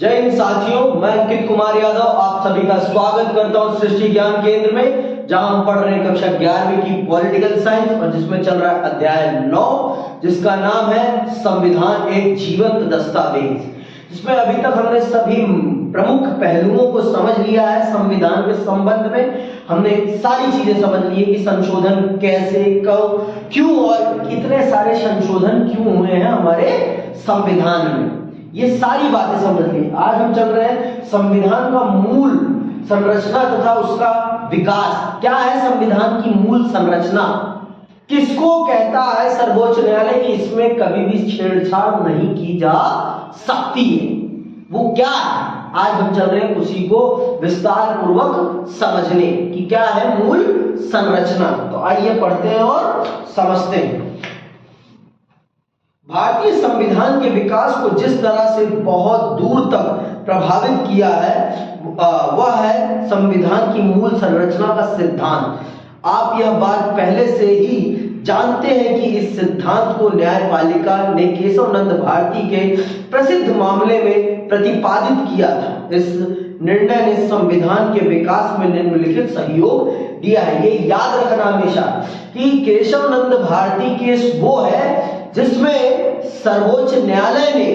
जय हिंद साथियों, मैं अंकित कुमार यादव आप सभी का स्वागत करता हूं सृष्टि ज्ञान केंद्र में, जहां हम पढ़ रहे हैं कक्षा 11वीं की पॉलिटिकल साइंस और जिसमें चल रहा है अध्याय 9 जिसका नाम है संविधान एक जीवंत दस्तावेज। जिसमें अभी तक हमने सभी प्रमुख पहलुओं को समझ लिया है। संविधान के संबंध में हमने सारी चीजें समझ ली है कि संशोधन कैसे, कब, क्यों और इतने सारे संशोधन क्यों हुए हैं हमारे संविधान में, ये सारी बातें समझ ली। आज हम चल रहे हैं संविधान का मूल संरचना तथा उसका विकास। क्या है संविधान की मूल संरचना, किसको कहता है सर्वोच्च न्यायालय कि इसमें कभी भी छेड़छाड़ नहीं की जा सकती है, वो क्या है। आज हम चल रहे हैं उसी को विस्तार पूर्वक समझने की क्या है मूल संरचना। तो आइए पढ़ते हैं और समझते हैं। भारतीय संविधान के विकास को जिस तरह से बहुत दूर तक प्रभावित किया है वह है संविधान की मूल संरचना का सिद्धांत। आप यह बात पहले से ही जानते हैं कि इस सिद्धांत को न्यायपालिका ने केशव नंद भारती के प्रसिद्ध मामले में प्रतिपादित किया था। इस निर्णय ने संविधान के विकास में निम्नलिखित सहयोग दिया है। ये याद रखना हमेशा कि केशव नंद भारती केस वो है जिसमें सर्वोच्च न्यायालय ने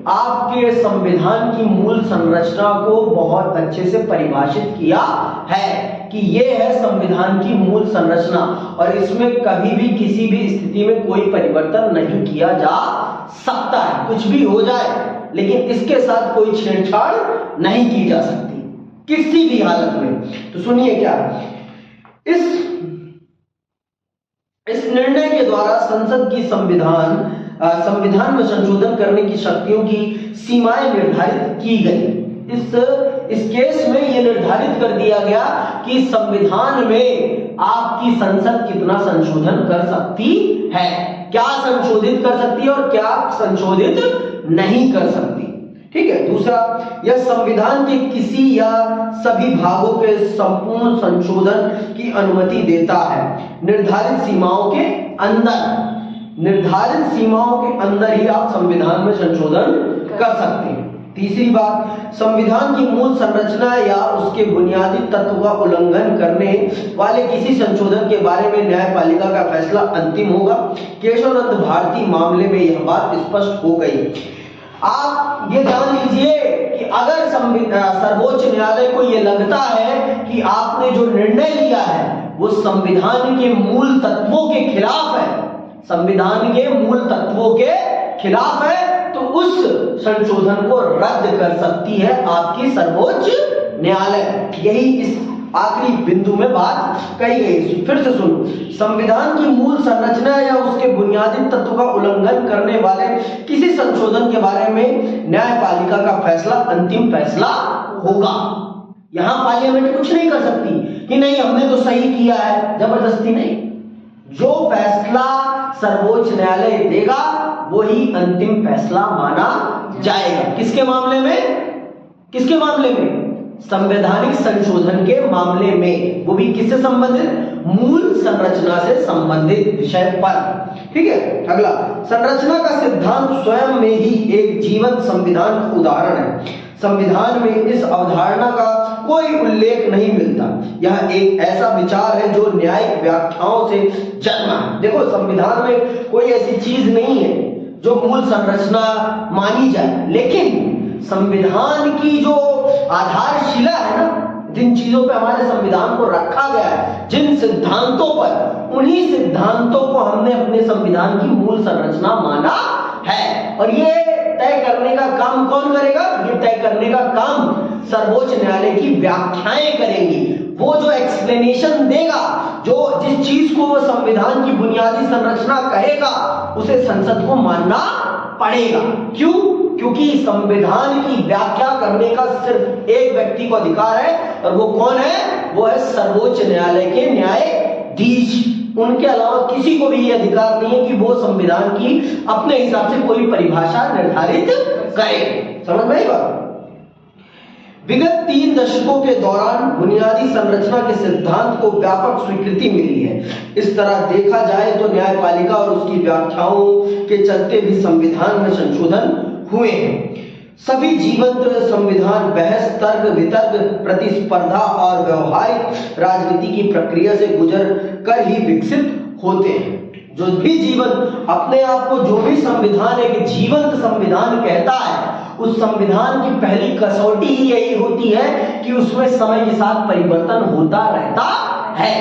आपके संविधान की मूल संरचना को बहुत अच्छे से परिभाषित किया है कि ये है संविधान की मूल संरचना और इसमें कभी भी किसी भी स्थिति में कोई परिवर्तन नहीं किया जा सकता है। कुछ भी हो जाए लेकिन इसके साथ कोई छेड़छाड़ नहीं की जा सकती किसी भी हालत में। तो सुनिए क्या इस निर्णय के द्वारा संसद की संविधान में संशोधन करने की शक्तियों की सीमाएं निर्धारित की गई। इस केस में यह निर्धारित कर दिया गया कि संविधान में आपकी संसद कितना संशोधन कर सकती है, क्या संशोधित कर सकती है और क्या संशोधित नहीं कर सकती। ठीक है। दूसरा, यह संविधान के किसी या सभी भागों के संपूर्ण संशोधन की अनुमति देता है निर्धारित सीमाओं के अंदर ही आप संविधान में संशोधन कर सकते हैं। तीसरी बात, संविधान की मूल संरचना या उसके बुनियादी तत्व का उल्लंघन करने वाले किसी संशोधन के बारे में न्यायपालिका का फैसला अंतिम होगा। केशव नंद भारती मामले में यह बात स्पष्ट हो गई। आप ये जान लीजिए कि अगर सर्वोच्च न्यायालय को यह लगता है कि आपने जो निर्णय लिया है वो संविधान के मूल तत्वों के खिलाफ है, संविधान के मूल तत्वों के खिलाफ है, तो उस संशोधन को रद्द कर सकती है आपकी सर्वोच्च न्यायालय। यही इस आखिरी बिंदु में बात कही गई। फिर से सुनो, संविधान की मूल संरचना या उसके बुनियादी तत्व का उल्लंघन करने वाले किसी संशोधन के बारे में न्यायपालिका का फैसला अंतिम फैसला होगा। यहां पार्लियामेंट कुछ नहीं कर सकती कि नहीं हमने तो सही किया है, जबरदस्ती नहीं। जो फैसला सर्वोच्च न्यायालय देगा वही अंतिम फैसला माना जाएगा। किसके मामले में? संवैधानिक संशोधन के मामले में, वो भी किससे संबंधित? मूल संरचना से संबंधित विषय पर। ठीक है। अगला, संरचना का सिद्धांत स्वयं में ही एक जीवंत संविधान का उदाहरण है। संविधान में इस अवधारणा का कोई उल्लेख नहीं मिलता। यह एक ऐसा विचार है जो न्यायिक व्याख्याओं से जन्मा है। देखो, संविधान में कोई ऐसी चीज नहीं है जो मूल संरचना मानी जाए, लेकिन संविधान की जो आधारशिला है ना, जिन चीजों पे हमारे संविधान को रखा गया है, जिन सिद्धांतों पर, उन्हीं सिद्धांतों को हमने अपने संविधान की मूल संरचना माना है। और ये तय करने का काम कौन करेगा? ये तय करने का काम सर्वोच्च न्यायालय की व्याख्याएं करेंगी। वो जो एक्सप्लेनेशन देगा, जो जिस चीज को वो संविधान की बुनियादी संरचना कहेगा, उसे संसद को मानना पड़ेगा। क्यों? क्योंकि संविधान की व्याख्या करने का सिर्फ एक व्यक्ति को अधिकार है और वो कौन है? वो है सर्वोच्च न्यायालय के न्यायाधीश। उनके अलावा किसी को भी ये अधिकार नहीं है कि वो संविधान की अपने हिसाब से कोई परिभाषा निर्धारित करे। समझ में आई बात? विगत 3 दशकों के दौरान बुनियादी संरचना के सिद्धांत को व्यापक स्वीकृति मिली है। इस तरह देखा जाए तो न्यायपालिका और उसकी व्याख्याओं के चलते भी संविधान में संशोधन हुए हैं। सभी जीवंत संविधान बहस, तर्क वितर्क, प्रतिस्पर्धा और व्यवहारिक राजनीति की प्रक्रिया से गुजर कर ही विकसित होते हैं। जो भी जीवन अपने आप को जो भी संविधान एक जीवंत संविधान कहता है, उस संविधान की पहली कसौटी ही यही होती है कि उसमें समय के साथ परिवर्तन होता रहता है।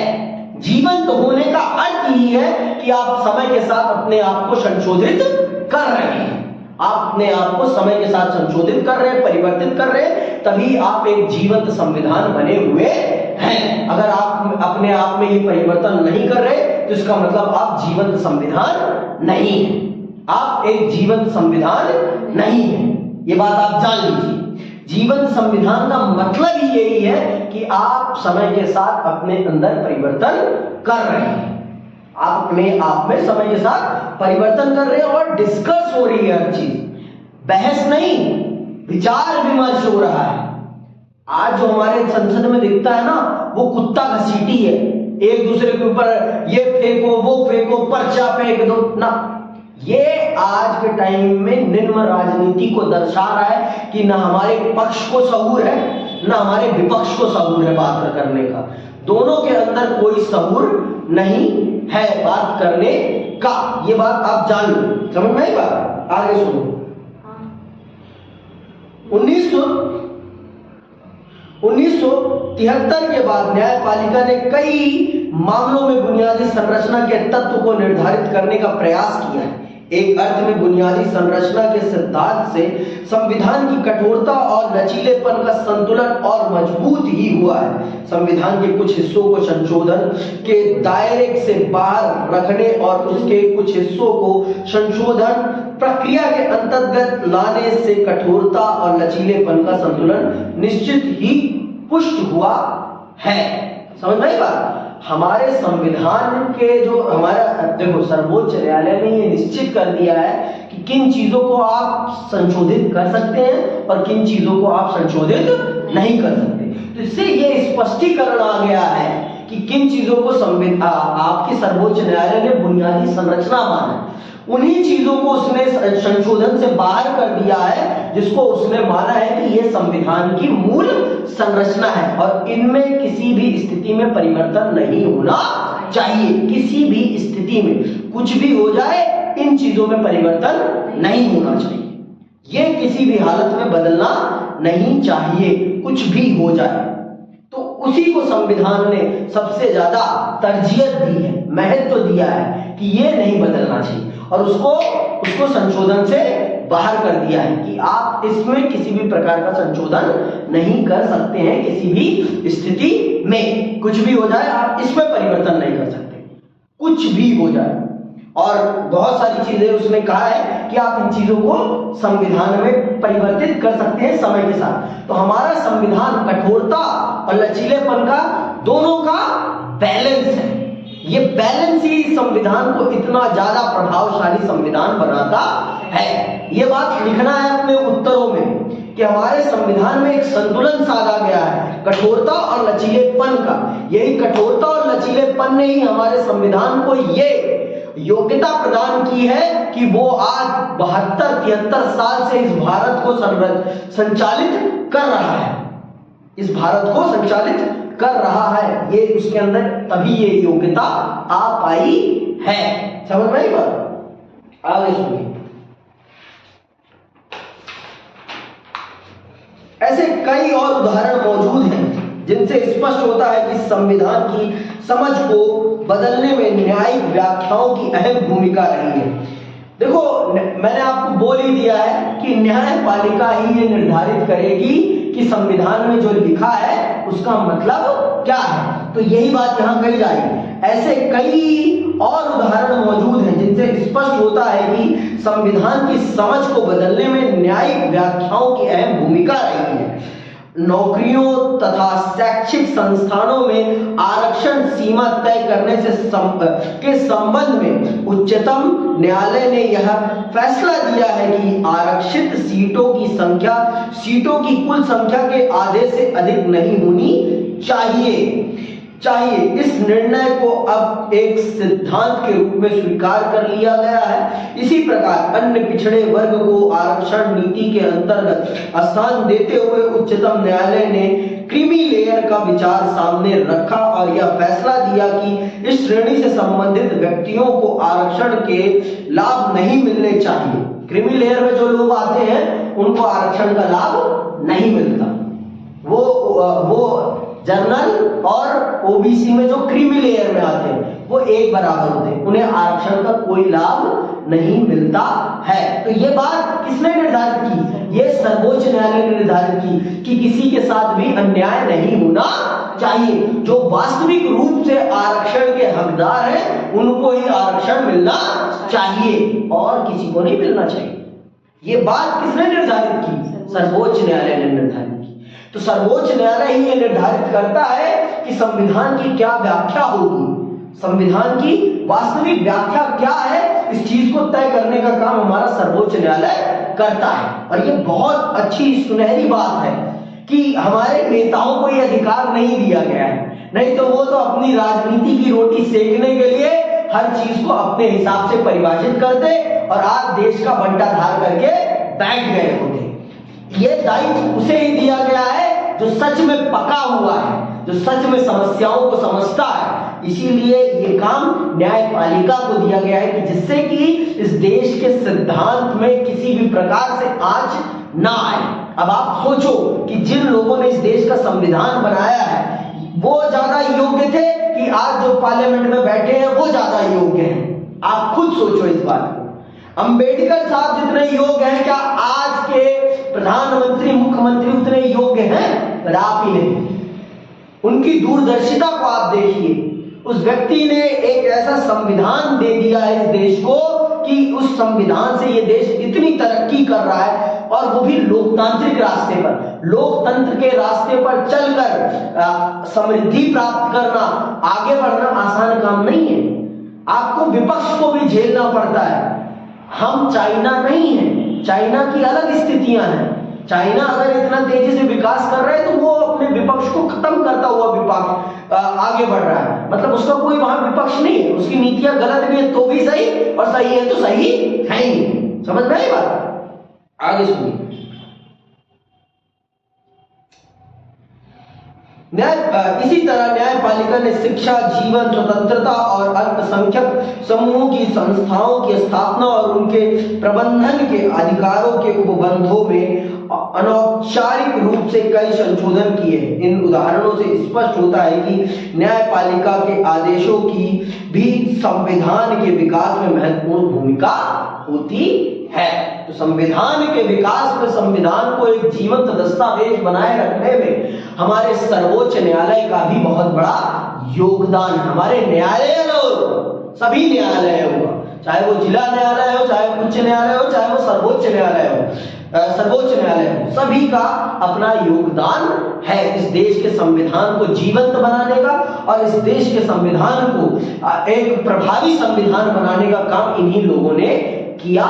जीवंत होने का अर्थ ही है कि आप समय के साथ अपने आप को संशोधित कर रहे हैं। आप अपने आप को समय के साथ संशोधित कर रहे हैं, परिवर्तित कर रहे हैं, तभी आप एक जीवंत संविधान बने हुए हैं। अगर आप अपने आप में ये परिवर्तन नहीं कर रहे तो इसका मतलब आप जीवंत संविधान नहीं है। आप एक जीवंत संविधान नहीं है, ये बात आप जान लीजिए। जीवंत संविधान का मतलब ही यही है कि आप समय के साथ अपने अंदर परिवर्तन कर रहे हैं। आप अपने आप में समय के साथ परिवर्तन कर रहे हैं और डिस्कस हो रही है हर चीज, बहस नहीं, विचार विमर्श हो रहा है। आज जो हमारे संसद में दिखता है ना, वो कुत्ता घसीटी है, एक दूसरे के ऊपर ये फेंको, वो फेंको, पर्चा फेंक दो ना। ये आज के टाइम में निम्न राजनीति को दर्शा रहा है कि ना हमारे पक्ष को सहूर है, ना हमारे विपक्ष को सहूर है बात करने का। दोनों के अंदर कोई सहूर नहीं है बात करने का। ये बात आप जान लो, समझ में आई बात? आगे सुनो। 1973 के बाद न्यायपालिका ने कई मामलों में बुनियादी संरचना के तत्व को निर्धारित करने का प्रयास किया है। एक अर्थ में बुनियादी संरचना के सिद्धांत से संविधान की कठोरता और लचीलेपन का संतुलन और मजबूत ही हुआ है। संविधान के कुछ हिस्सों को संशोधन के दायरे से बाहर रखने और उसके कुछ हिस्सों को संशोधन प्रक्रिया के अंतर्गत लाने से कठोरता और लचीलेपन का संतुलन निश्चित ही पुष्ट हुआ है। समझ में आई बात? हमारे संविधान के जो हमारा देखो, सर्वोच्च न्यायालय ने ये निश्चित कर दिया है कि किन चीजों को आप संशोधित कर सकते हैं और किन चीजों को आप संशोधित नहीं कर सकते। तो इससे ये स्पष्टीकरण आ गया है कि किन चीजों को आपकी सर्वोच्च न्यायालय ने बुनियादी संरचना माना, उन्हीं चीजों को उसने संशोधन से बाहर कर दिया है जिसको उसने माना है कि ये संविधान की मूल संरचना है और इनमें किसी भी स्थिति में परिवर्तन नहीं होना चाहिए। किसी भी स्थिति में कुछ भी हो जाए, इन चीजों में परिवर्तन नहीं होना चाहिए। ये किसी भी हालत में बदलना नहीं चाहिए, कुछ भी हो जाए। तो उसी को संविधान ने सबसे ज्यादा तरजीह दी है, महत्व दिया है कि ये नहीं बदलना चाहिए और उसको संशोधन से बाहर कर दिया है कि आप इसमें किसी भी प्रकार का संशोधन नहीं कर सकते हैं। किसी भी स्थिति में कुछ भी हो जाए, आप इसमें परिवर्तन नहीं कर सकते, कुछ भी हो जाए। और बहुत सारी चीजें उसने कहा है कि आप इन चीजों को संविधान में परिवर्तित कर सकते हैं समय के साथ। तो हमारा संविधान कठोरता और लचीलेपन का दोनों का बैलेंस है। ये बैलेंस ही संविधान को इतना ज्यादा प्रभावशाली संविधान बनाता है। ये बात लिखना है अपने उत्तरों में कि हमारे संविधान में एक संतुलन साधा गया है कठोरता और लचीलेपन का। यही कठोरता और लचीलेपन ने ही हमारे संविधान को ये योग्यता प्रदान की है कि वो आज 72-73 साल से इस भारत को संचालित कर रहा है, इस भारत को संचालित कर रहा है। ये उसके अंदर तभी ये योग्यता आ पाई है। समझ में आई बात? आगे सुनिए। ऐसे कई और उदाहरण मौजूद हैं जिनसे स्पष्ट होता है कि संविधान की समझ को बदलने में न्यायिक व्याख्याओं की अहम भूमिका रही है। देखो, मैंने आपको बोल ही दिया है कि न्यायपालिका ही ये निर्धारित करेगी कि संविधान में जो लिखा है उसका मतलब क्या है। तो यही बात यहाँ कही जा रही है। ऐसे कई और उदाहरण मौजूद हैं जिनसे स्पष्ट होता है कि संविधान की समझ को बदलने में न्यायिक व्याख्याओं की अहम भूमिका रही है। नौकरियों तथा शैक्षिक संस्थानों में आरक्षण सीमा तय करने से के संबंध में उच्चतम न्यायालय ने यह फैसला दिया है कि आरक्षित सीटों की संख्या सीटों की कुल संख्या के आधे से अधिक नहीं होनी चाहिए। चाहिए। इस निर्णय को अब एक सिद्धांत के रूप में स्वीकार कर लिया गया है। इसी प्रकार अन्य पिछड़े वर्ग को आरक्षण नीति के अंतर्गत स्थान देते हुए उच्चतम न्यायालय ने क्रीमी लेयर का विचार सामने रखा और यह फैसला दिया कि इस श्रेणी से संबंधित व्यक्तियों को आरक्षण के लाभ नहीं मिलने चाहिए। क्रीमी लेयर में जो लोग आते हैं उनको आरक्षण का लाभ नहीं मिलता। वो जनरल और ओबीसी में जो क्रीमी लेयर में आते हैं वो एक बराबर होते हैं, उन्हें आरक्षण का कोई लाभ नहीं मिलता है। तो ये बात किसने निर्धारित की? ये सर्वोच्च न्यायालय ने निर्धारित की कि किसी के साथ भी अन्याय नहीं होना चाहिए। जो वास्तविक रूप से आरक्षण के हकदार हैं उनको ही आरक्षण मिलना चाहिए और किसी को नहीं मिलना चाहिए। ये बात किसने निर्धारित की? सर्वोच्च न्यायालय ने निर्धारित की। तो सर्वोच्च न्यायालय ही ये निर्धारित करता है कि संविधान की क्या व्याख्या होगी, संविधान की वास्तविक व्याख्या क्या है, इस चीज को तय करने का काम हमारा सर्वोच्च न्यायालय करता है। और ये बहुत अच्छी सुनहरी बात है कि हमारे नेताओं को ये अधिकार नहीं दिया गया है, नहीं तो वो तो अपनी राजनीति की रोटी सेकने के लिए हर चीज को अपने हिसाब से परिभाषित करते और आज देश का बंटाधार करके बैठ गए होते। ये दायित्व उसे ही दिया गया है जो सच में पका हुआ है, जो सच में समस्याओं को समझता है। इसीलिए ये काम न्यायपालिका को दिया गया है कि जिससे कि इस देश के सिद्धांत में किसी भी प्रकार से आंच ना आए। अब आप सोचो कि जिन लोगों ने इस देश का संविधान बनाया है वो ज्यादा योग्य थे कि आज जो पार्लियामेंट में बैठे हैं वो ज्यादा योग्य हैं? आप खुद सोचो इस बात को। अंबेडकर साहब जितने योग्य हैं, क्या आज के प्रधानमंत्री मुख्यमंत्री उतने योग्य हैं? कदापि नहीं। उनकी दूरदर्शिता को आप देखिए। उस व्यक्ति ने एक ऐसा संविधान दे दिया है इस देश को कि उस संविधान से ये देश इतनी तरक्की कर रहा है, और वो भी लोकतांत्रिक रास्ते पर, लोकतंत्र के रास्ते पर चलकर समृद्धि प्राप्त करना, आगे बढ़ना आसान काम नहीं है। आपको विपक्ष को भी झेलना पड़ता है। हम चाइना नहीं है, चाइना की अलग स्थितियां हैं। चाइना अगर इतना तेजी से विकास कर रहा है तो वो अपने विपक्ष को खत्म करता हुआ विपक्ष आगे बढ़ रहा है। मतलब उसका कोई वहां विपक्ष नहीं है। उसकी नीतियां गलत भी है तो भी सही, और सही है तो सही है ही। समझ में आई बात? आगे सुनिए। इसी तरह न्यायपालिका ने शिक्षा, जीवन, स्वतंत्रता और अल्पसंख्यक समूहों की संस्थाओं की स्थापना और उनके प्रबंधन के अधिकारों के उपबंधों में अनौपचारिक रूप से कई संशोधन किए हैं। इन उदाहरणों से स्पष्ट होता है कि न्यायपालिका के आदेशों की भी संविधान के विकास में महत्वपूर्ण भूमिका होती है। तो संविधान के विकास में संविधान को एक जीवंत दस्तावेज बनाए रखने में हमारे सर्वोच्च न्यायालय का भी बहुत बड़ा योगदान है। हमारे न्यायालय लोग, सभी न्यायालय हुआ, चाहे वो जिला न्यायालय हो, चाहे उच्च न्यायालय हो, चाहे वो सर्वोच्च न्यायालय हो, सभी का अपना योगदान है इस देश के संविधान को जीवंत बनाने का, और इस देश के संविधान को एक प्रभावी संविधान बनाने का काम इन्हीं लोगों ने किया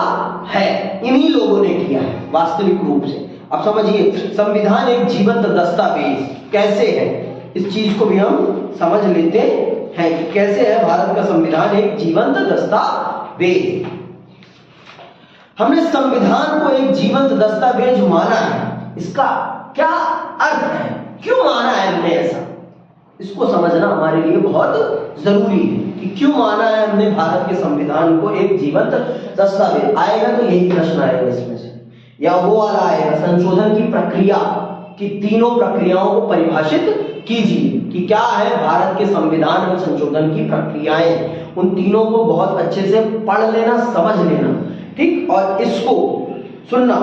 है, इन्हीं लोगों ने किया है वास्तविक रूप से। अब समझिए, संविधान एक जीवंत दस्तावेज कैसे है, इस चीज को भी हम समझ लेते हैं कि कैसे है भारत का संविधान एक जीवंत दस्तावेज। हमने संविधान को एक जीवंत दस्तावेज माना है, इसका क्या अर्थ है, क्यों माना है हमने ऐसा, इसको समझना हमारे लिए बहुत जरूरी है कि क्यों माना है हमने भारत के संविधान को एक जीवंत दस्तावेज। आएगा तो यही प्रश्न आएगा इसमें से, या वो वाला आएगा संशोधन की प्रक्रिया की तीनों प्रक्रियाओं को परिभाषित कीजिए कि क्या है भारत के संविधान में संशोधन की प्रक्रियाएं। उन तीनों को बहुत अच्छे से पढ़ लेना, समझ लेना, ठीक, और इसको सुनना।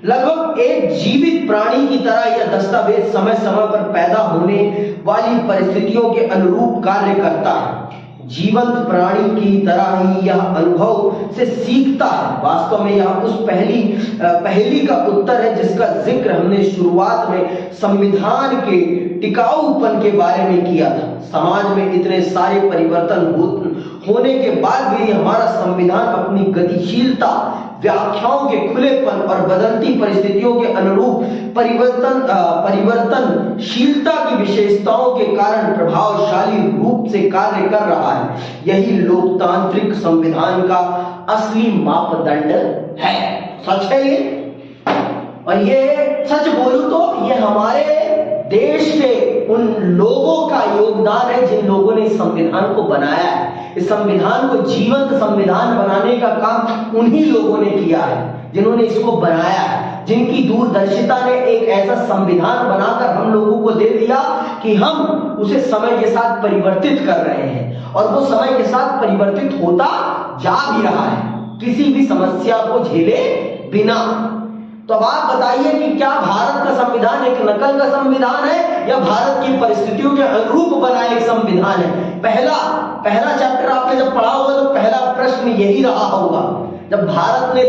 लगभग एक जीवित प्राणी की तरह यह दस्तावेज समय समय पर पैदा होने वाली परिस्थितियों के अनुरूप कार्य करता है। जीवंत प्राणी की तरह ही यह अनुभव से सीखता है। वास्तव में यह उस पहली का उत्तर है जिसका जिक्र हमने शुरुआत में संविधान के टिकाऊपन के बारे में किया था। समाज में इतने सारे परिवर्तन होने के बाद भी हमारा संविधान अपनी गतिशीलता, व्याख्याओं के खुलेपन और बदलती परिस्थितियों के अनुरूप परिवर्तनशीलता की विशेषताओं के कारण प्रभावशाली रूप से कार्य कर रहा है। यही लोकतांत्रिक संविधान का असली मापदंड है। सच है ये, और ये सच बोलूं तो ये हमारे देश के उन लोगों का योगदान है जिन लोगों ने इस संविधान को बनाया है। इस संविधान को जीवंत संविधान बनाने का काम उन्हीं लोगों ने किया है जिन्होंने इसको बनाया है, जिनकी दूरदर्शिता ने एक ऐसा संविधान बनाकर हम लोगों को दे दिया कि हम उसे समय के साथ परिवर्तित कर रहे हैं, और वो समय के साथ परिवर्तित होता जा भी रहा है किसी भी समस्या को झेले बिना। तो अब आप बताइए कि क्या भारत का संविधान एक नकल का संविधान है या भारत की परिस्थितियों के अनुरूप बना एक संविधान है? पहला चैप्टर आपने जब पढ़ा होगा तो पहला प्रश्न यही रहा होगा। जब भारत ने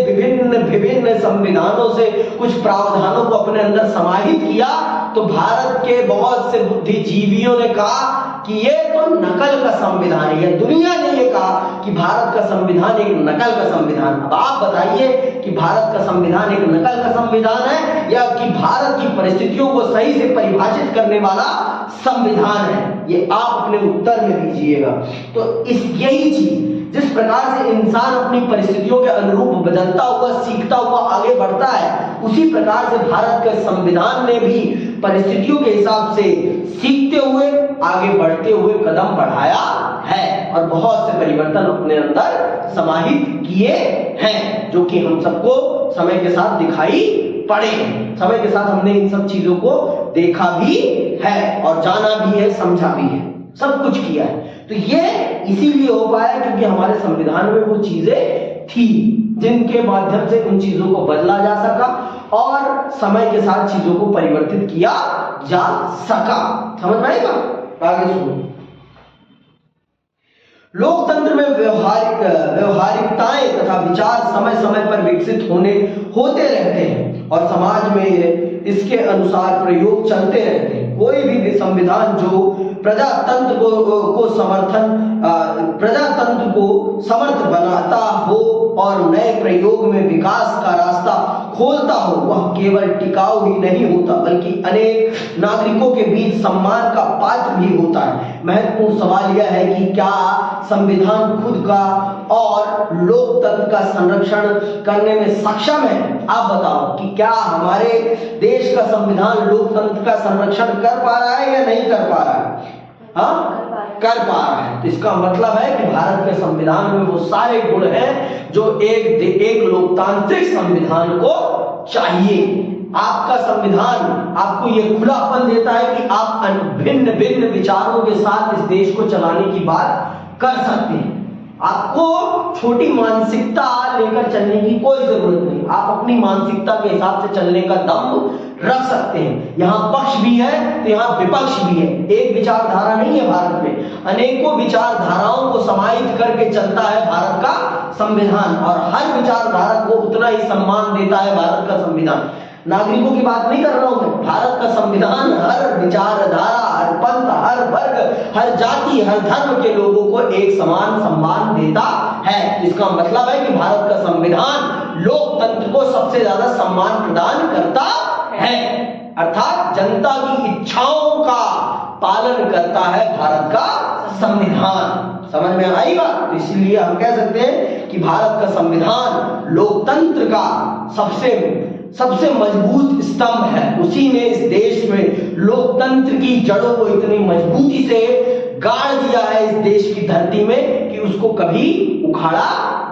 विभिन्न संविधानों से कुछ प्रावधानों को अपने अंदर समाहित किया तो भारत के बहुत से बुद्धिजीवियों ने कहा कि ये तो नकल का संविधान है, या दुनिया ने ये कहा कि भारत का संविधान एक नकल का संविधान। अब आप बताइए कि भारत का संविधान एक नकल का संविधान है या कि भारत की परिस्थितियों को सही से परिभाषित करने वाला संविधान है? ये आप अपने उत्तर में दीजिएगा। तो यही चीज, जिस प्रकार से इंसान अपनी परिस्थितियों के अनुरूप बदलता हुआ, सीखता हुआ आगे बढ़ता है, उसी प्रकार से भारत के संविधान ने भी परिस्थितियों के हिसाब से सीखते हुए, आगे बढ़ते हुए कदम बढ़ाया है और बहुत से परिवर्तन अपने अंदर समाहित किए हैं, जो कि हम सबको समय के साथ दिखाई पड़े। समय के साथ हमने इन सब चीजों को देखा भी है और जाना भी है, समझा भी है, सब कुछ किया है। तो ये इसीलिए हो पाया क्योंकि हमारे संविधान में वो चीजें थी जिनके माध्यम से उन चीजों को बदला जा सका और समय के साथ चीजों को परिवर्तित किया जा सका। समझ में आएगा? आगे सुनो। लोकतंत्र में व्यवहारिकताएं तथा विचार समय समय पर विकसित होते रहते हैं और समाज में इसके अनुसार प्रयोग चलते रहते हैं। कोई भी संविधान जो प्रजातंत्र को समर्थ बनाता हो और नए प्रयोग में विकास का रास्ता खोलता हो, वह केवल टिकाऊ ही नहीं होता बल्कि अनेक नागरिकों के बीच सम्मान का पात्र भी होता है। महत्वपूर्ण सवाल यह है कि क्या संविधान खुद का और लोकतंत्र का संरक्षण करने में सक्षम है? आप बताओ कि क्या हमारे देश का संविधान लोकतंत्र का संरक्षण कर पा रहा है या नहीं कर पा रहा है? हाँ, कर पा रहा है। तो इसका मतलब है कि भारत के संविधान में वो सारे गुण हैं जो एक लोकतांत्रिक संविधान को चाहिए। आपका संविधान आपको ये खुलापन देता है कि आप भिन्न भिन्न विचारों के साथ इस देश को चलाने की बात कर सकते हैं। आपको छोटी मानसिकता लेकर चलने की कोई जरूरत नहीं, आप अपनी मानसिकता के हिसाब से चलने का दम रख सकते हैं। यहाँ पक्ष भी है तो यहाँ विपक्ष भी है, एक विचारधारा नहीं है भारत में, अनेकों विचारधाराओं को समाहित करके चलता है भारत का संविधान और हर विचारधारा को उतना ही सम्मान देता है भारत का संविधान। नागरिकों की बात नहीं कर रहा हूं मैं, भारत का संविधान हर विचारधारा, हर पंथ, हर वर्ग, हर जाति, हर धर्म के लोगों को एक समान सम्मान देता है। इसका मतलब है कि भारत का संविधान लोकतंत्र को सबसे ज्यादा सम्मान प्रदान करता है, अर्थात जनता की इच्छाओं का पालन करता है भारत का संविधान। समझ में आई बात? तो इसलिए हम कह सकते हैं कि भारत का संविधान लोकतंत्र का सबसे मजबूत स्तंभ है। उसी ने इस देश में लोकतंत्र की जड़ों को इतनी मजबूती से गाड़ दिया है इस देश की धरती में कि उसको कभी उखाड़ा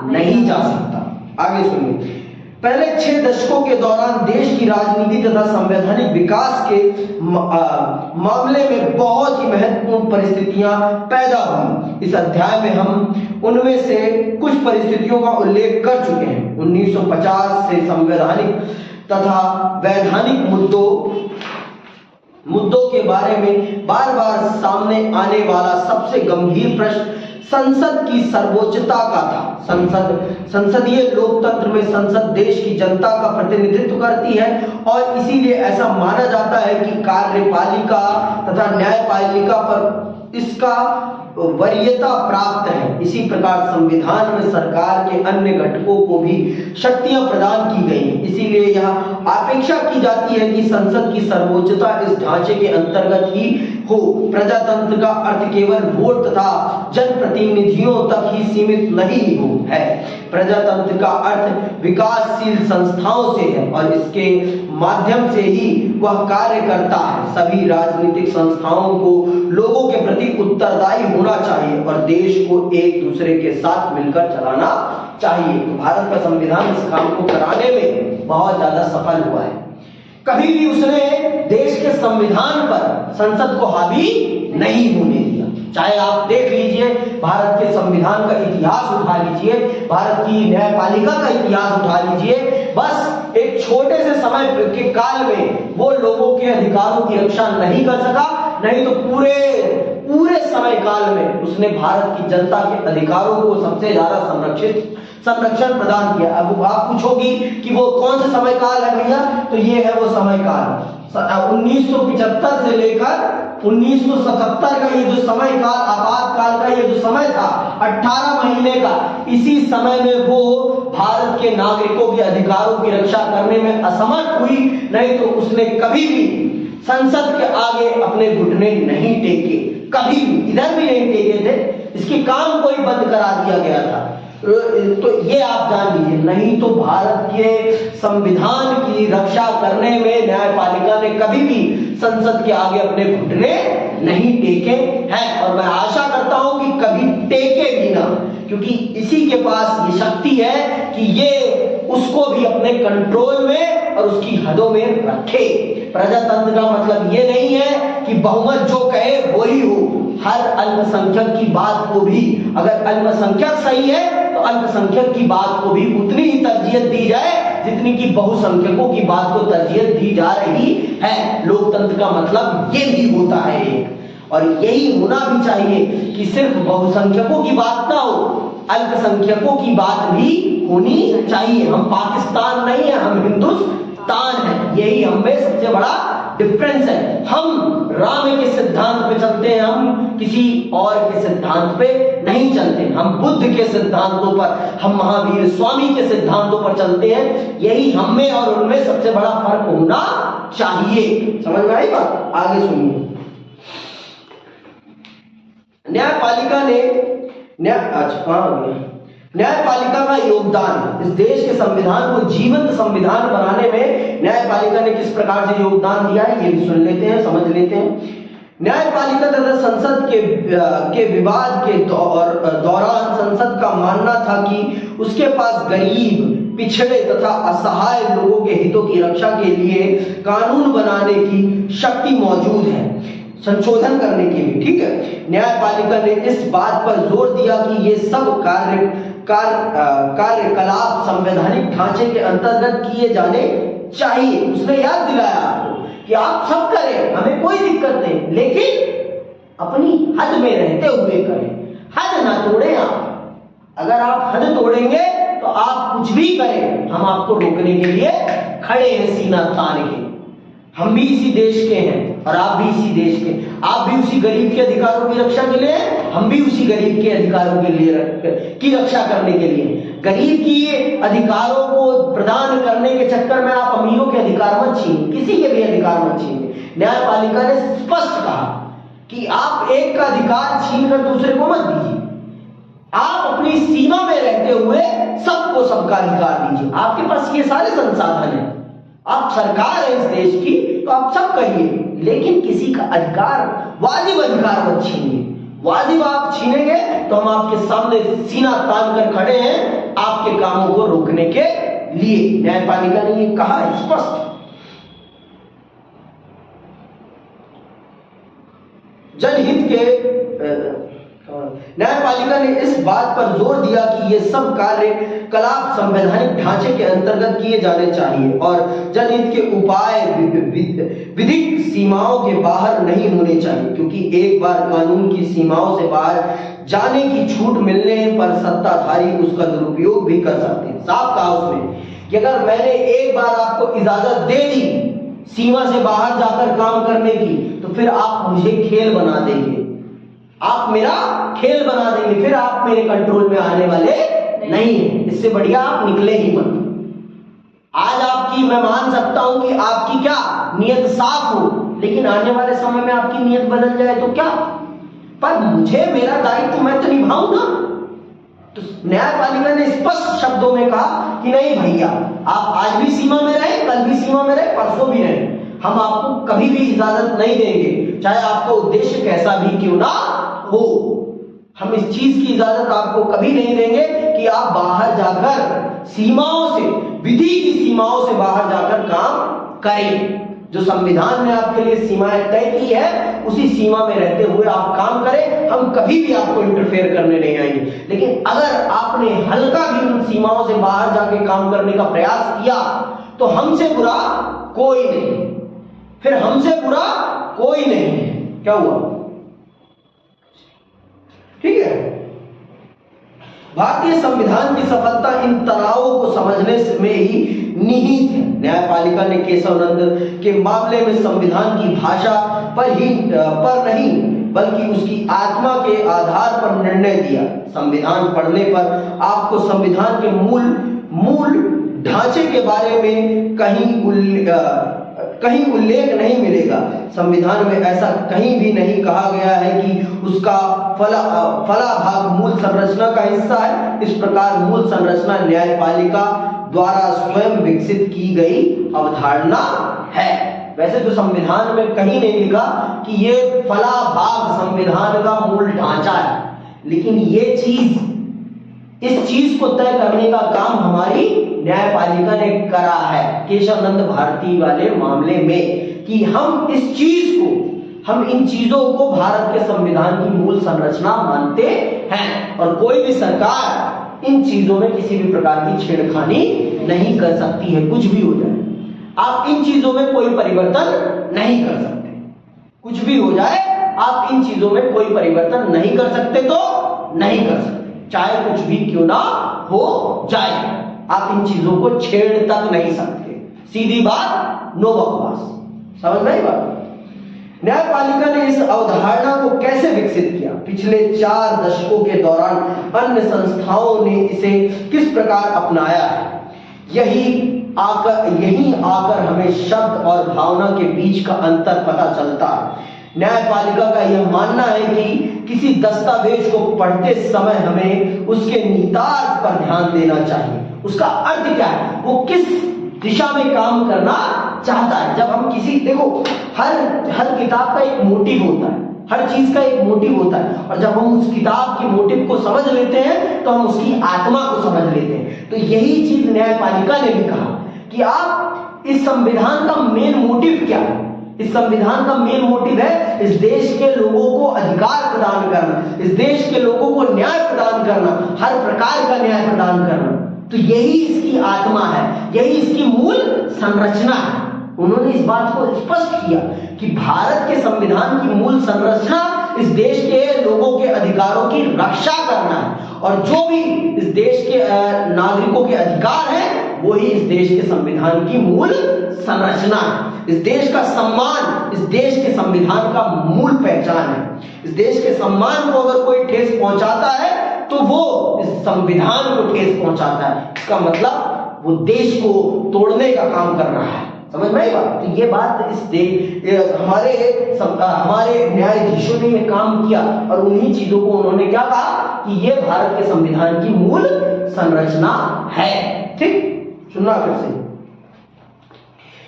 नहीं जा सकता। आगे सुनिए। पहले 6 दशकों के दौरान देश की राजनीति तथा संवैधानिक विकास के मामले में बहुत ही महत्वपूर्ण परिस्थितियां पैदा हुई। इस अध्याय में हम उनमें से कुछ परिस्थितियों का उल्लेख कर चुके हैं। 1950 से संवैधानिक तथा वैधानिक मुद्दों के बारे में बार बार सामने आने वाला सबसे गंभीर प्रश्न संसद की सर्वोच्चता का था। संसदीय लोकतंत्र में संसद देश की जनता का प्रतिनिधित्व करती है और इसीलिए ऐसा माना जाता है कि कार्यपालिका तथा न्यायपालिका पर इसका वरीयता प्राप्त है। इसी प्रकार संविधान में सरकार के अन्य घटकों को भी शक्तियां प्रदान की गई हैं। इसीलिए यह अपेक्षा की जाती है कि संसद की सर्वोच्चता इस ढांचे के अंतर्गत ही हो। प्रजातंत्र का अर्थ केवल वोट तथा जनप्रतिनिधियों तक ही सीमित नहीं हो है। प्रजातंत्र का अर्थ विकासशील संस्थाओं से है और इसके माध्यम से ही वह कार्य करता है। सभी राजनीतिक संस्थाओं को लोगों के प्रति उत्तरदायी होना चाहिए और देश को एक दूसरे के साथ मिलकर चलाना चाहिए। तो भारत का संविधान इस काम को कराने में बहुत ज्यादा सफल हुआ है। कभी भी उसने देश के संविधान पर संसद को हावी नहीं होने दिया। चाहे आप देख लीजिए भारत के संविधान का इतिहास उठा लीजिए, भारत की न्यायपालिका का इतिहास उठा लीजिए, बस एक छोटे से समय के काल में वो लोगों के अधिकारों की रक्षा नहीं कर सका, नहीं तो पूरे समय काल में उसने भारत की जनता के अधिकारों को सबसे ज्यादा संरक्षण प्रदान किया। अब आप पूछोगी कि वो कौन सा समय काल है भैया, तो ये है वो समय काल 1975 से लेकर 1977 का ये जो समय काल, आपातकाल का ये जो समय था 18 महीने का, इसी समय में वो भारत के नागरिकों के अधिकारों की रक्षा करने में असमर्थ हुई। नहीं तो उसने कभी भी संसद के आगे अपने घुटने नहीं टेके, कभी भी इधर भी नहीं टेके थे। इसके काम को ही बंद करा दिया गया था। तो ये आप जान लीजिए, नहीं तो भारत के संविधान की रक्षा करने में न्यायपालिका ने कभी भी संसद के आगे अपने घुटने नहीं टेके हैं और मैं आशा करता हूं कि कभी टेके भी ना, क्योंकि इसी के पास ये शक्ति है कि ये उसको भी अपने कंट्रोल में और उसकी हदों में रखे। प्रजातंत्र का मतलब ये नहीं है कि बहुमत जो कहे वो ही हो। हर अल्पसंख्यक की बात को भी, अगर अल्पसंख्यक सही है तो अल्पसंख्यक की बात को भी उतनी ही तरजीह दी जाए जितनी कि बहुसंख्यकों की बात को तरजीह दी जा रही है। लोकतंत्र का मतलब ये भी होता है और यही होना भी चाहिए कि सिर्फ बहुसंख्यकों की बात ना हो, अल्पसंख्यकों की बात भी होनी चाहिए। हम पाकिस्तान नहीं है, हम हिंदुस्तान है। यही हमें सबसे बड़ा डिफरेंस है। हम राम के सिद्धांत पे चलते हैं, हम किसी और के सिद्धांत पे नहीं चलते। हम बुद्ध के सिद्धांतों पर, हम महावीर स्वामी के सिद्धांतों पर चलते हैं। यही हम में और उनमें सबसे बड़ा फर्क होना चाहिए। समझ में आई बात? आगे सुनिए। न्यायपालिका ने न्यायपालिका का योगदान, इस देश के संविधान को जीवंत संविधान बनाने में न्यायपालिका ने किस प्रकार से योगदान दिया है, ये भी सुन लेते हैं, समझ लेते हैं। न्यायपालिका तथा संसद के विवाद के दौरान संसद का मानना था कि उसके पास गरीब, पिछड़े तथा असहाय लोगों के हितों की रक्षा के लिए कानून बनाने की शक्ति मौजूद है, संशोधन करने के लिए। ठीक है, न्यायपालिका ने इस बात पर जोर दिया कि ये सब कार्यकलाप संवैधानिक ढांचे के अंतर्गत किए जाने चाहिए। उसने याद दिलाया आपको कि आप सब करें, हमें कोई दिक्कत नहीं, लेकिन अपनी हद में रहते हुए करें, हद ना तोड़ें। आप अगर आप हद तोड़ेंगे तो आप कुछ भी करें, हम आपको रोकने के लिए खड़े हैं सीना तान के। हम भी इसी देश के हैं और आप भी इसी देश के। आप भी उसी गरीब के अधिकारों की रक्षा के लिए, हम भी उसी गरीब के अधिकारों के लिए की रक्षा करने के लिए। गरीब की अधिकारों को प्रदान करने के चक्कर में आप अमीरों के अधिकार मत छीनिए, किसी के भी अधिकार मत छीनिए। न्यायपालिका ने स्पष्ट कहा कि आप एक का अधिकार छीनकर दूसरे को मत दीजिए, आप अपनी सीमा में रहते हुए सबको सबका अधिकार दीजिए। आपके पास ये सारे संसाधन हैं, आप सरकार है इस देश की, तो आप सब करिए, लेकिन किसी का अधिकार, वाजिब अधिकार मत छीनिए। वाजिब आप छीनेंगे तो हम आपके सामने सीना तान कर खड़े हैं आपके कामों को रोकने के लिए। न्यायपालिका ने ये कहा स्पष्ट। जनहित के न्यायपालिका ने इस बात पर जोर दिया कि ये सब कार्यकलाप संवैधानिक ढांचे के अंतर्गत किए जाने चाहिए और जनहित के उपाय विधिक सीमाओं के बाहर नहीं होने चाहिए, क्योंकि एक बार कानून की सीमाओं से बाहर जाने की छूट मिलने पर सत्ताधारी उसका दुरुपयोग भी कर सकते हैं। साफ कहा उसने कि अगर मैंने एक बार आपको इजाजत दे दी सीमा से बाहर जाकर काम करने की, तो फिर आप मुझे खेल बना देंगे, आप मेरा खेल बना देंगे, फिर आप मेरे कंट्रोल में आने वाले नहीं है। इससे बढ़िया आप निकले ही मत। आज आपकी मैं मान सकता हूं कि आपकी क्या नियत साफ हो, लेकिन आने वाले समय में आपकी नियत बदल जाए तो क्या, पर मुझे मेरा दायित्व मैं तो निभाऊं ना। तो न्यायपालिका ने स्पष्ट शब्दों में कहा कि नहीं भैया, आप आज भी सीमा में रहे, कल भी सीमा में रहे, परसों भी रहे, हम आपको कभी भी इजाजत नहीं देंगे, चाहे आपका उद्देश्य कैसा भी क्यों ना हो। हम इस चीज की इजाजत आपको कभी नहीं देंगे कि आप बाहर जाकर सीमाओं से, विधि की सीमाओं से बाहर जाकर काम करें। जो संविधान ने आपके लिए सीमाएं तय की है, उसी सीमा में रहते हुए आप काम करें। हम कभी भी आपको इंटरफेयर करने नहीं आएंगे। लेकिन अगर आपने हल्का भी उन सीमाओं से बाहर जाके काम करने का प्रयास किया तो हमसे बुरा कोई नहीं, फिर हमसे बुरा कोई नहीं है। क्या हुआ? ठीक है। भारतीय संविधान की सफलता इन तनावों को समझने में ही निहित है। न्यायपालिका ने केशवानंद के मामले में संविधान की भाषा पर नहीं बल्कि उसकी आत्मा के आधार पर निर्णय दिया। संविधान पढ़ने पर आपको संविधान के मूल ढांचे के बारे में कहीं उल्लेख नहीं मिलेगा। संविधान में ऐसा कहीं भी नहीं कहा गया है कि उसका फला भाग मूल संरचना का हिस्सा है। इस प्रकार मूल संरचना न्यायपालिका द्वारा स्वयं विकसित की गई अवधारणा है। वैसे तो संविधान में कहीं नहीं लिखा कि ये फला भाग संविधान का मूल ढांचा है, लेकिन ये चीज, इस चीज को तय करने का काम हमारी न्यायपालिका ने करा है केशवानंद भारती वाले मामले में, कि हम इन चीजों को भारत के संविधान की मूल संरचना मानते हैं और कोई भी सरकार इन चीजों में किसी भी प्रकार की छेड़खानी नहीं कर सकती है। कुछ भी हो जाए, आप इन चीजों में कोई परिवर्तन नहीं कर सकते। कुछ भी हो जाए, आप इन चीजों में कोई परिवर्तन नहीं कर सकते तो नहीं कर सकते, चाहे कुछ भी क्यों ना हो जाए। आप इन चीजों को छेड़ तक नहीं सकते। सीधी बात, नो बकवास। समझ में आई बात? न्यायपालिका ने इस अवधारणा को कैसे विकसित किया? पिछले 4 दशकों के दौरान अन्य संस्थाओं ने इसे किस प्रकार अपनाया है? यही आकर हमें शब्द और भावना के बीच का अंतर पता चलता है। न्यायपालिका का यह मानना है कि किसी दस्तावेज को पढ़ते समय हमें उसके निहितार्थ पर ध्यान देना चाहिए। उसका अर्थ क्या है, वो किस दिशा में काम करना चाहता है। जब हम किसी, देखो, हर किताब का एक मोटिव होता है, हर चीज का एक मोटिव होता है, और जब हम उस किताब के मोटिव को समझ लेते हैं तो हम उसकी आत्मा को समझ लेते हैं। तो यही चीज न्यायपालिका ने भी कहा कि आप इस संविधान का मेन मोटिव क्या है। इस संविधान का मेन मोटिव है इस देश के लोगों को अधिकार प्रदान करना, इस देश के लोगों को न्याय प्रदान करना, हर प्रकार का न्याय प्रदान करना। तो यही इसकी आत्मा है, यही इसकी मूल संरचना है। उन्होंने इस बात को स्पष्ट किया कि भारत के संविधान की मूल संरचना इस देश के लोगों के अधिकारों की रक्षा करना है, और जो भी इस देश के नागरिकों के अधिकार हैं, वही इस देश के संविधान की मूल संरचना है। इस देश का सम्मान इस देश के संविधान का मूल पहचान है। इस देश के सम्मान को अगर कोई ठेस पहुंचाता है तो वो इस संविधान को ठेस पहुंचाता है। इसका मतलब वो देश को तोड़ने का काम कर रहा है। समझ में आई बात? तो ये बात हमारे न्यायाधीशों ने ये काम किया, और उन्हीं चीजों को उन्होंने क्या कहा कि ये भारत के संविधान की मूल संरचना है। ठीक, सुनना फिर से।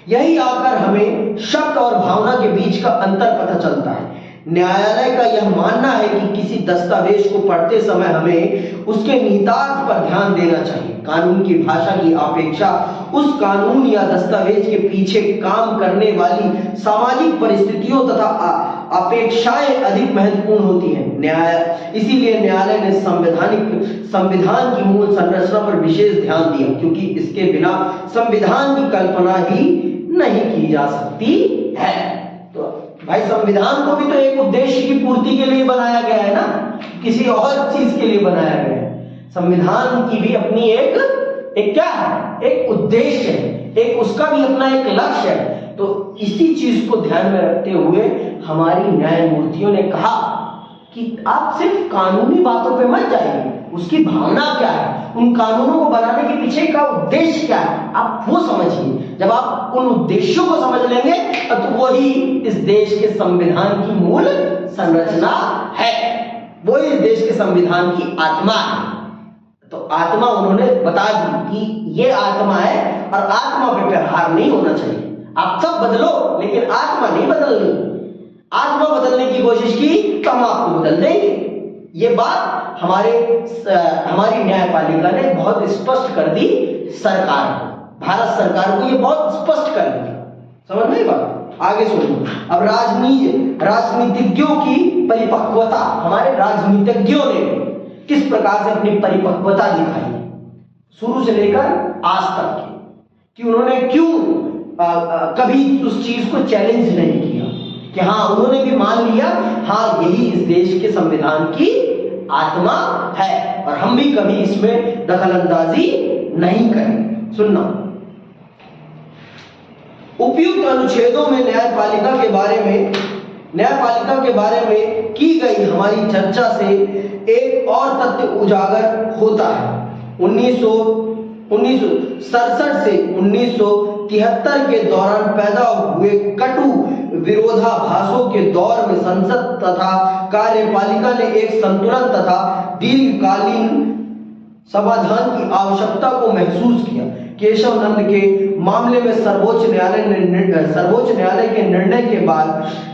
यही आकर हमें शब्द और भावना के बीच का अंतर पता चलता है। न्यायालय का यह मानना है कि किसी दस्तावेज को पढ़ते समय हमें उसके निहितार्थ पर ध्यान देना चाहिए। कानून की भाषा की अपेक्षा उस कानून या दस्तावेज के पीछे काम करने वाली सामाजिक परिस्थितियों तथा अपेक्षाएं अधिक महत्वपूर्ण होती हैं। इसीलिए न्यायालय ने संविधान की मूल संरचना पर विशेष ध्यान दिया, क्योंकि इसके बिना संविधान की कल्पना ही नहीं की जा सकती है। तो भाई, संविधान को भी तो एक उद्देश्य की पूर्ति के लिए बनाया गया है ना, किसी और चीज के लिए बनाया गया है। संविधान की भी अपनी एक क्या है, एक उद्देश्य है, एक उसका भी अपना एक लक्ष्य है। तो इसी चीज को ध्यान में रखते हुए हमारी न्यायमूर्तियों ने कहा कि आप सिर्फ कानूनी बातों पे मत जाइए, उसकी भावना क्या है, उन कानूनों को बनाने के पीछे का उद्देश्य क्या है, आप वो समझिए। जब आप उन उद्देश्यों को समझ लेंगे तो वही इस देश के संविधान की मूल संरचना है, वही इस देश के संविधान की आत्मा है। तो आत्मा उन्होंने बता दी कि ये आत्मा है और आत्मा पे प्रहार नहीं होना चाहिए। आप सब बदलो लेकिन आत्मा नहीं बदलनी। आत्मा बदलने की कोशिश की तो हम आपको बदल देंगे। ये बात हमारी न्यायपालिका ने बहुत स्पष्ट कर दी सरकार को, भारत सरकार को ये बहुत स्पष्ट कर दी। समझ में बात? आगे सुनिए। अब राजनीतिज्ञों की परिपक्वता, हमारे राजनीतिज्ञों ने किस प्रकार से अपनी परिपक्वता दिखाई शुरू से लेकर आज तक कि उन्होंने क्यों कभी उस चीज को चैलेंज नहीं किया कि हाँ, उन्होंने भी मान लिया हाँ यही इस देश के संविधान की आत्मा है और हम भी कभी इसमें दखलंदाजी नहीं करेंगे। सुनना, उपयुक्त अनुच्छेदों में न्यायपालिका के बारे में की गई हमारी चर्चा से एक और तथ्य उजागर होता है। 1967 से 1973 के दौरान पैदा हुए कटु विरोधाभासों के दौर में संसद तथा कार्यपालिका ने एक संतुलन तथा दीर्घकालीन समाधान की आवश्यकता को महसूस किया। केशव नंद के मामले में सर्वोच्च न्यायालय के निर्णय के बाद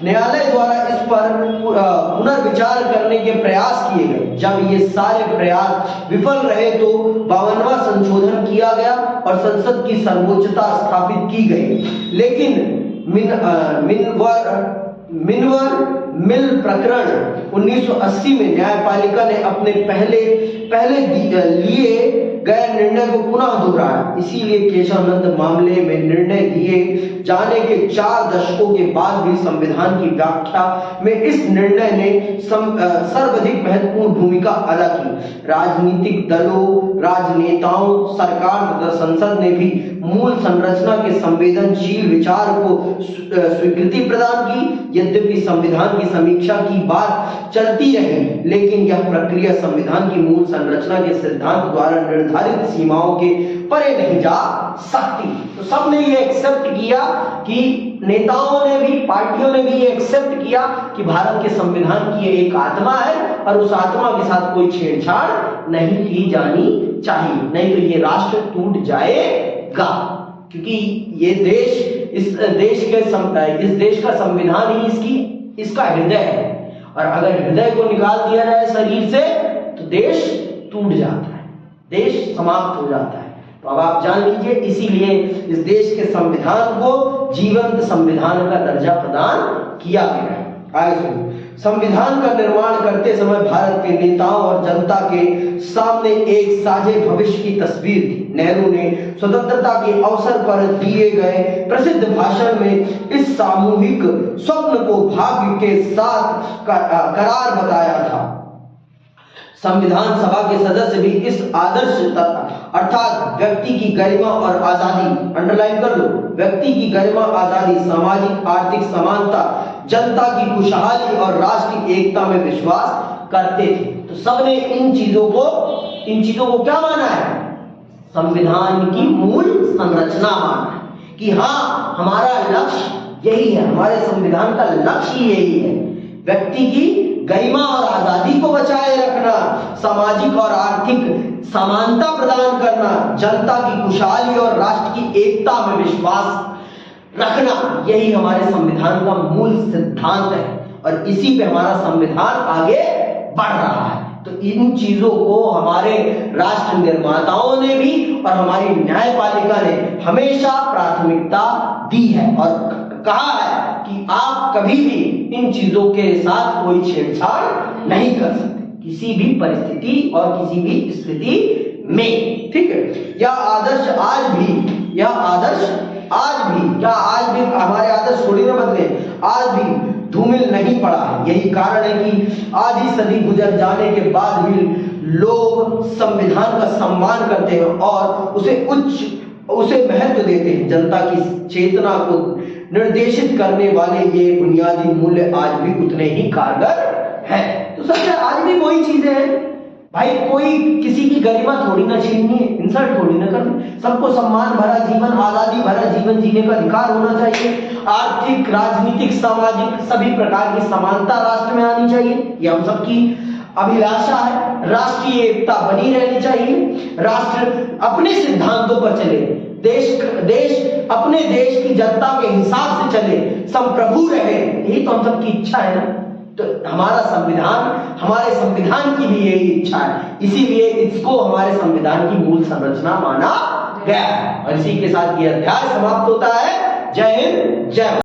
न्यायालय द्वारा इस पर पुनर्विचार करने के प्रयास किए गए। जब ये सारे प्रयास विफल रहे तो 52वां संशोधन किया गया और संसद की सर्वोच्चता स्थापित की गई। लेकिन मिल प्रकरण 1980 में न्यायपालिका ने अपने पहले लिए गए निर्णय को पुनः दोहराया। इसीलिए केशवानंद मामले में निर्णय दिए जाने के 4 दशकों के बाद भी संविधान की व्याख्या में इस निर्णय ने सर्वाधिक महत्वपूर्ण भूमिका अदा की। राजनीतिक दलों, राजनेताओं, सरकार तथा संसद ने भी मूल संरचना के संवेदनशील विचार को स्वीकृति प्रदान की। यद्यपि संविधान की समीक्षा की बात चलती रही, लेकिन यह प्रक्रिया संविधान की मूल संरचना के सिद्धांत द्वारा निर्धारित सीमाओं के परे नहीं जा सकती। तो सबने ये एक्सेप्ट किया कि नेताओं ने भी, पार्टियों ने भी ये एक्सेप्ट किया कि भारत के संविधान की एक आत्मा है और उस आत्मा के साथ कोई छेड़छाड़ नहीं की जानी चाहिए, नहीं तो ये राष्ट्र टूट जाएगा। क्योंकि ये देश, इस देश का संविधान ही इसका हृदय है और अगर हृदय को निकाल दिया जाए शरीर से तो देश टूट जाता है, देश समाप्त हो जाता है। तो अब आप जान लीजिए, इसीलिए इस देश के संविधान को जीवंत संविधान का दर्जा प्रदान किया गया है। आगे सुनिए। संविधान का निर्माण करते समय भारत के नेताओं और जनता के सामने एक साझे भविष्य की तस्वीर थी। नेहरू ने स्वतंत्रता के अवसर पर दिए गए प्रसिद्ध भाषण में इस सामूहिक स्वप्न को भाग्य के साथ करार बताया था। संविधान सभा के सदस्य भी इस आदर्श अर्थात व्यक्ति की गरिमा और आजादी, अंडरलाइन कर लो, व्यक्ति की गरिमा, आजादी, सामाजिक आर्थिक समानता, जनता की खुशहाली और राष्ट्र की एकता में विश्वास करते थे। तो सबने इन चीजों को क्या माना है? संविधान की मूल संरचना माना है कि हाँ, हमारा लक्ष्य यही है, हमारे संविधान का लक्ष्य यही है, व्यक्ति की गरिमा और आजादी को बचाए रखना, सामाजिक और आर्थिक समानता प्रदान करना, जनता की खुशहाली और राष्ट्र की एकता में विश्वास रखना, यही हमारे संविधान का मूल सिद्धांत है और इसी पे हमारा संविधान आगे बढ़ रहा है। तो इन चीजों को हमारे राष्ट्र निर्माताओं ने भी और हमारी न्यायपालिका ने हमेशा प्राथमिकता दी है और कहा है कि आप कभी भी इन चीजों के साथ कोई छेड़छाड़ नहीं कर सकते किसी भी परिस्थिति और किसी भी स्थिति में। ठीक है। यह आदर्श आज भी हमारे आदर्श थोड़ी ना बदले, आज भी धूमिल नहीं पड़ा है। यही कारण है कि आधी सदी गुजर जाने के बाद भी लोग संविधान का सम्मान करते हैं और उसे महत्व देते हैं। जनता की चेतना को निर्देशित करने वाले ये बुनियादी मूल्य आज भी उतने ही कारगर हैं। तो सच है, आज भी वही चीजें हैं भाई। कोई किसी की गरिमा थोड़ी ना छीननी है, इंसल्ट थोड़ी ना करनी। सबको सम्मान भरा जीवन, आजादी भरा जीवन जीने का अधिकार होना चाहिए। आर्थिक, राजनीतिक, सामाजिक सभी प्रकार की समानता राष्ट्र में आनी चाहिए, ये हम सबकी अभिलाषा है। राष्ट्रीय एकता बनी रहनी चाहिए, राष्ट्र अपने सिद्धांतों पर चले, देश अपने देश की जनता के हिसाब से चले, संप्रभु रहे, यही तो हम सबकी इच्छा है ना। तो हमारा संविधान, हमारे संविधान की भी यही इच्छा है, इसीलिए इसको हमारे संविधान की मूल संरचना माना गया है। और इसी के साथ ये अध्याय समाप्त होता है। जय हिंद, जय